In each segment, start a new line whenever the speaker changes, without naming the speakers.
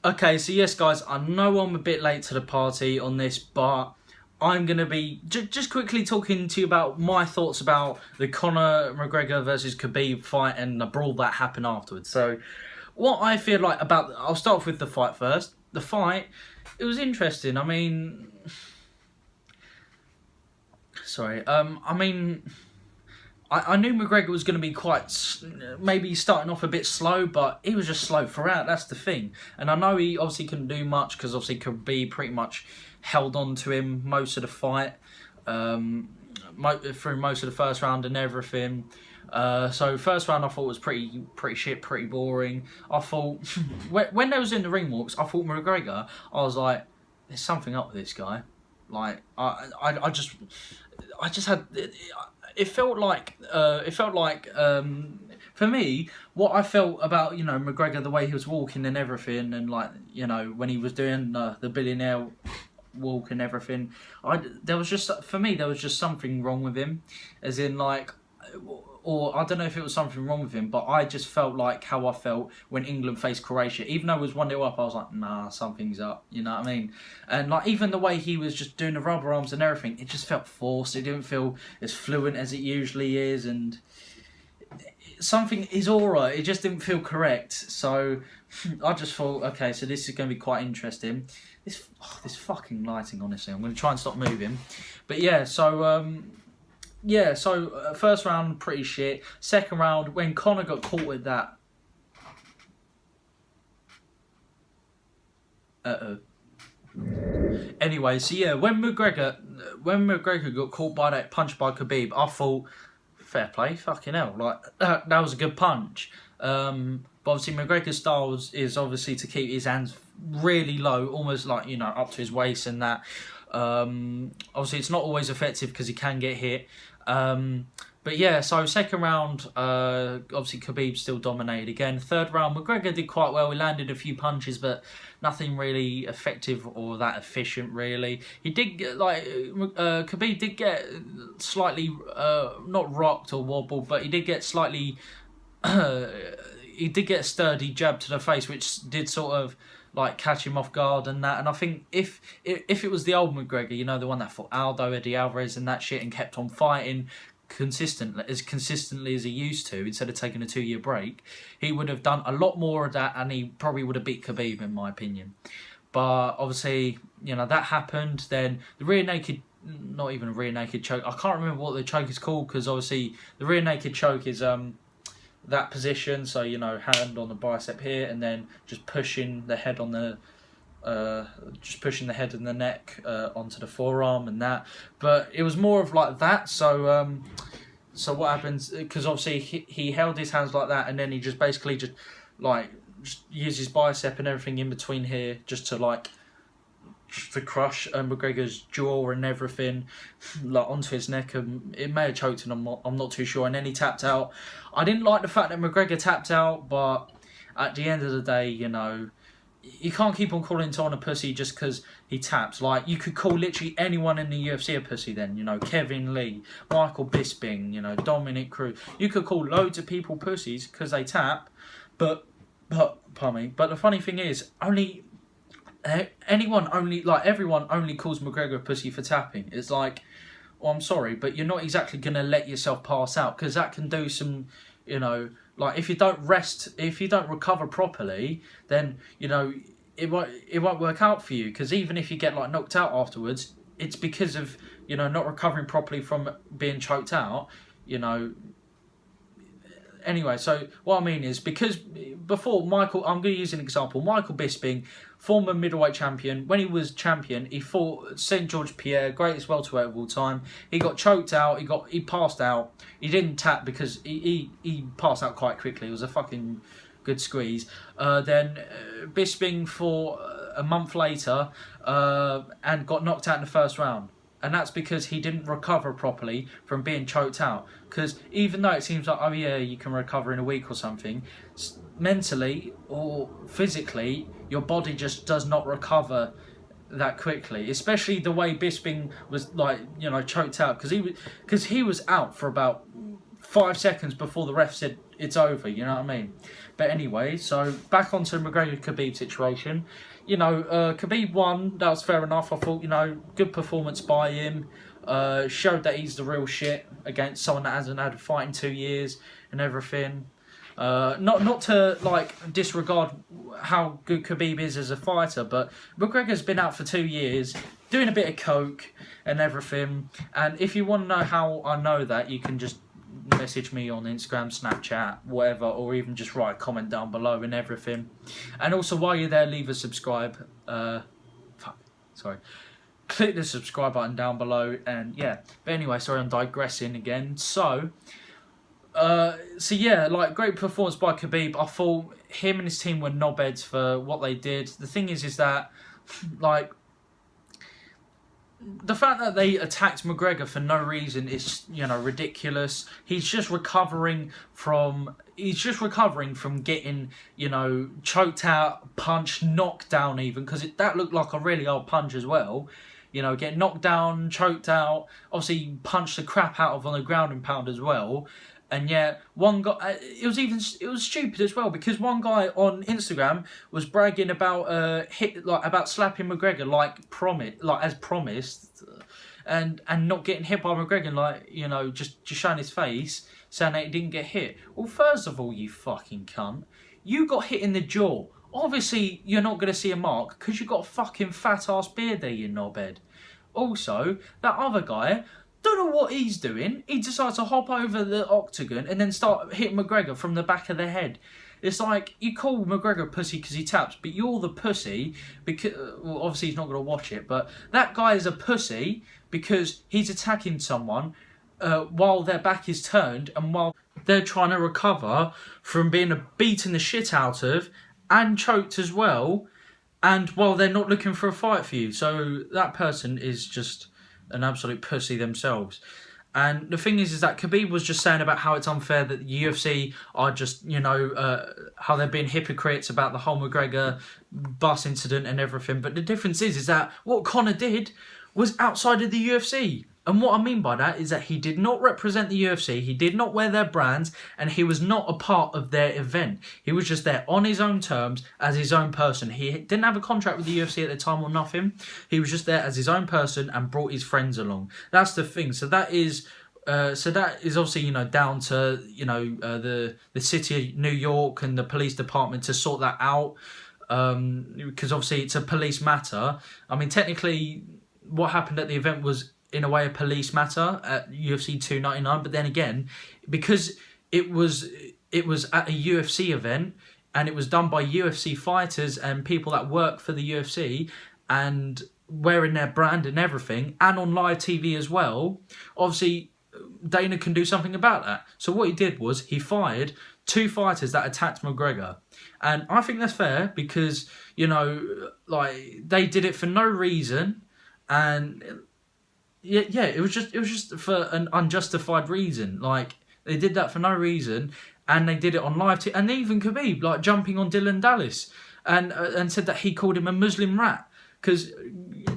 Okay, so yes, guys, I know I'm a bit late to the party on this, but I'm going to be just quickly talking to you about my thoughts about the Conor McGregor versus Khabib fight and the brawl that happened afterwards. So, what I feel like about... I'll start off with the fight first. The fight, it was interesting. I mean... Sorry. I knew McGregor was going to be maybe starting off a bit slow, but he was just slow throughout. That's the thing. And I know he obviously couldn't do much because obviously Khabib pretty much held on to him most of the fight, through most of the first round and everything. So first round I thought was pretty shit, pretty boring. I thought when they was in the ring walks, I thought McGregor, I was like, there's something up with this guy. Like I just had. It felt like for me, what I felt about McGregor, the way he was walking and everything, and like when he was doing the billionaire walk and everything, there was just something wrong with him, as in like. Or I don't know if it was something wrong with him, but I just felt like how I felt when England faced Croatia. Even though it was 1-0 up, I was like, nah, something's up. You know what I mean? And like even the way he was just doing the rubber arms and everything, it just felt forced. It didn't feel as fluent as it usually is, and his aura, it just didn't feel correct. So I just thought, okay, so this is going to be quite interesting. This fucking lighting, honestly, I'm going to try and stop moving. But yeah, so. First round, pretty shit. Second round, when Conor got caught with that... Anyway, so yeah, when McGregor got caught by that punch by Khabib, I thought, fair play, fucking hell. Like, that was a good punch. But obviously McGregor's style is obviously to keep his hands really low, almost like, up to his waist and that. Obviously it's not always effective because he can get hit. But yeah, so second round, obviously Khabib still dominated again. Third round, McGregor did quite well. He landed a few punches, but nothing really effective or that efficient, really. He did get, Khabib did get slightly, not rocked or wobbled, but he did get slightly, he did get a sturdy jab to the face, which did sort of, like, catch him off guard and that. And I think if it was the old McGregor, the one that fought Aldo, Eddie Alvarez and that shit and kept on fighting consistently as he used to, instead of taking a 2-year break, he would have done a lot more of that and he probably would have beat Khabib, in my opinion. But obviously, that happened. Then the rear naked, not even a rear naked choke, I can't remember what the choke is called, because obviously the rear naked choke is that position, so hand on the bicep here, and then just pushing the head on the pushing the head and the neck onto the forearm and that. But it was more of like that. So so what happens? Because obviously he held his hands like that, and then he just basically just use his bicep and everything in between here just to crush McGregor's jaw and everything, like onto his neck, and it may have choked him. I'm not too sure. And then he tapped out. I didn't like the fact that McGregor tapped out, but at the end of the day, you can't keep on calling someone a pussy just because he taps. Like, you could call literally anyone in the UFC a pussy then, Kevin Lee, Michael Bisping, Dominic Cruz. You could call loads of people pussies because they tap, but pardon me. But the funny thing is, everyone only calls McGregor a pussy for tapping. It's like, well, I'm sorry, but you're not exactly going to let yourself pass out, because that can do some, like if you don't recover properly, then, it won't work out for you, because even if you get like knocked out afterwards, it's because of, not recovering properly from being choked out, Anyway, so what I mean is, because before I'm going to use an example. Michael Bisping, former middleweight champion. When he was champion, he fought St. George Pierre, greatest welterweight of all time. He got choked out. He passed out. He didn't tap because he passed out quite quickly. It was a fucking good squeeze. Then Bisping fought a month later and got knocked out in the first round. And that's because he didn't recover properly from being choked out. Because even though it seems like, oh yeah, you can recover in a week or something, mentally or physically, your body just does not recover that quickly. Especially the way Bisping was, choked out. Because he was out for about 5 seconds before the ref said it's over, you know what I mean? But anyway, so back onto the McGregor-Khabib situation. You know, Khabib won, that was fair enough. I thought, you know, good performance by him. Showed that he's the real shit against someone that hasn't had a fight in 2 years and everything. Not to like disregard how good Khabib is as a fighter, but McGregor's been out for 2 years, doing a bit of coke and everything. And if you want to know how I know that, you can just message me on Instagram, Snapchat, whatever, or even just write a comment down below and everything. And also, while you're there, leave a subscribe. Click the subscribe button down below, and yeah. But anyway, sorry, I'm digressing again. So yeah, like, great performance by Khabib. I thought him and his team were knobheads for what they did. The thing is that, like, the fact that they attacked McGregor for no reason is, you know, ridiculous. He's just recovering from getting, you know, choked out, punched, knocked down even, because that looked like a really hard punch as well. You know, getting knocked down, choked out, obviously punched the crap out of on the ground and pound as well. And yeah, one guy, it was stupid as well, because one guy on Instagram was bragging about about slapping McGregor as promised, and not getting hit by McGregor, like, you know, just showing his face, saying that he didn't get hit. Well, first of all, you fucking cunt, you got hit in the jaw. Obviously, you're not going to see a mark because you've got a fucking fat ass beard there, you knobhead. Also, that other guy, don't know what he's doing. He decides to hop over the octagon and then start hitting McGregor from the back of the head. It's like, you call McGregor pussy because he taps, but you're the pussy because, well, obviously he's not going to watch it, but that guy is a pussy because he's attacking someone while their back is turned and while they're trying to recover from being beaten the shit out of and choked as well, and while they're not looking for a fight for you. So that person is just an absolute pussy themselves. And the thing is that Khabib was just saying about how it's unfair that the UFC are just, you know, how they're being hypocrites about the whole McGregor bus incident and everything. But the difference is that what Conor did was outside of the UFC. And what I mean by that is that he did not represent the UFC, he did not wear their brands, and he was not a part of their event. He was just there on his own terms as his own person. He didn't have a contract with the UFC at the time or nothing. He was just there as his own person and brought his friends along. That's the thing. So that is obviously, you know, down to, you know, the city of New York and the police department to sort that out, because obviously it's a police matter. I mean, technically, what happened at the event was, in a way, a police matter at UFC 299, but then again, because it was at a UFC event and it was done by UFC fighters and people that work for the UFC and wearing their brand and everything, and on live TV as well, obviously Dana can do something about that. So what he did was he fired 2 fighters that attacked McGregor, and I think that's fair because, you know, like, they did it for no reason. And yeah, it was just for an unjustified reason. Like, they did that for no reason, and they did it on live TV. And even Khabib, like, jumping on Dylan Dallas and said that he called him a Muslim rat, because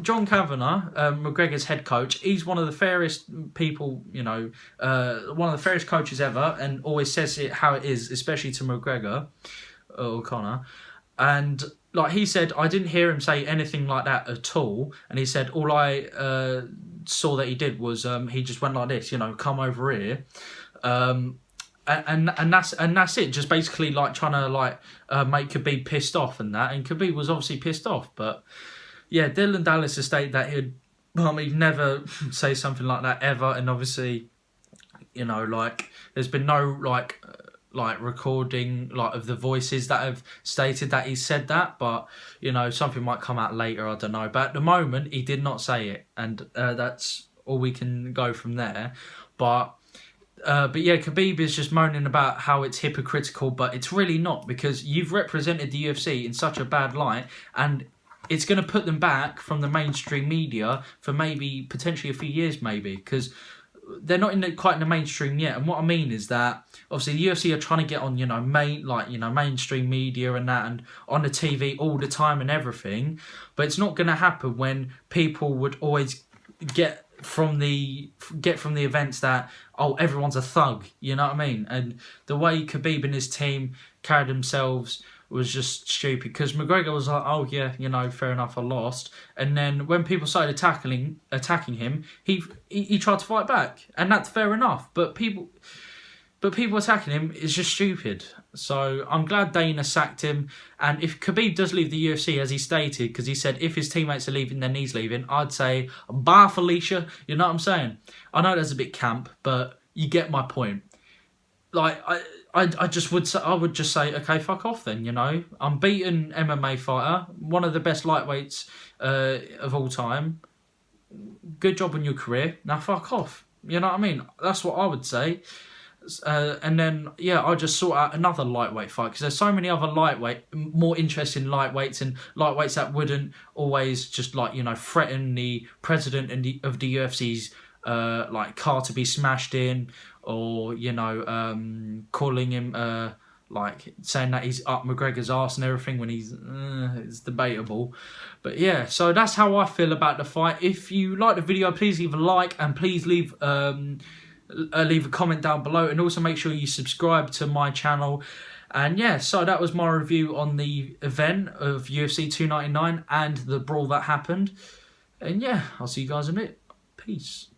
John Kavanagh, McGregor's head coach, he's one of the fairest people, you know, one of the fairest coaches ever, and always says it how it is, especially to McGregor or Conor. And like he said, I didn't hear him say anything like that at all. And he said all I saw that he did was he just went like this, you know, come over here, and that's it. Just basically like trying to like make Khabib pissed off and that. And Khabib was obviously pissed off. But yeah, Dylan Dallas has stated that he'd never say something like that ever. And obviously, you know, like, there's been no like recording like of the voices that have stated that he said that, but you know, something might come out later, I don't know. But at the moment, he did not say it, and that's all we can go from there. But yeah, Khabib is just moaning about how it's hypocritical, but it's really not, because you've represented the UFC in such a bad light, and it's going to put them back from the mainstream media for maybe potentially a few years, maybe, because they're not quite in the mainstream yet. And what I mean is that obviously the UFC are trying to get on, you know, mainstream media and that, and on the TV all the time and everything. But it's not going to happen when people would always get from the events that, oh, everyone's a thug, you know what I mean? And the way Khabib and his team carried themselves was just stupid, because McGregor was like, oh yeah, you know, fair enough, I lost. And then when people started attacking him, he tried to fight back, and that's fair enough. But people attacking him is just stupid. So I'm glad Dana sacked him. And if Khabib does leave the UFC, as he stated, because he said if his teammates are leaving, then he's leaving, I'd say, bye, Felicia. You know what I'm saying? I know that's a bit camp, but you get my point. Like, I just would say, I would just say, okay, fuck off then, you know. I'm beaten MMA fighter, one of the best lightweights of all time. Good job on your career. Now fuck off. You know what I mean? That's what I would say. And then, yeah, I'll just sort out another lightweight fight, because there's so many other more interesting lightweights, and lightweights that wouldn't always just, like, you know, threaten the president of the UFC's like car to be smashed in, or, you know, calling him like saying that he's up McGregor's arse and everything, when it's debatable. But yeah, so that's how I feel about the fight. If you like the video, please leave a like, and please leave a comment down below, and also make sure you subscribe to my channel. And yeah, so that was my review on the event of UFC 299 and the brawl that happened. And yeah, I'll see you guys in a bit. Peace.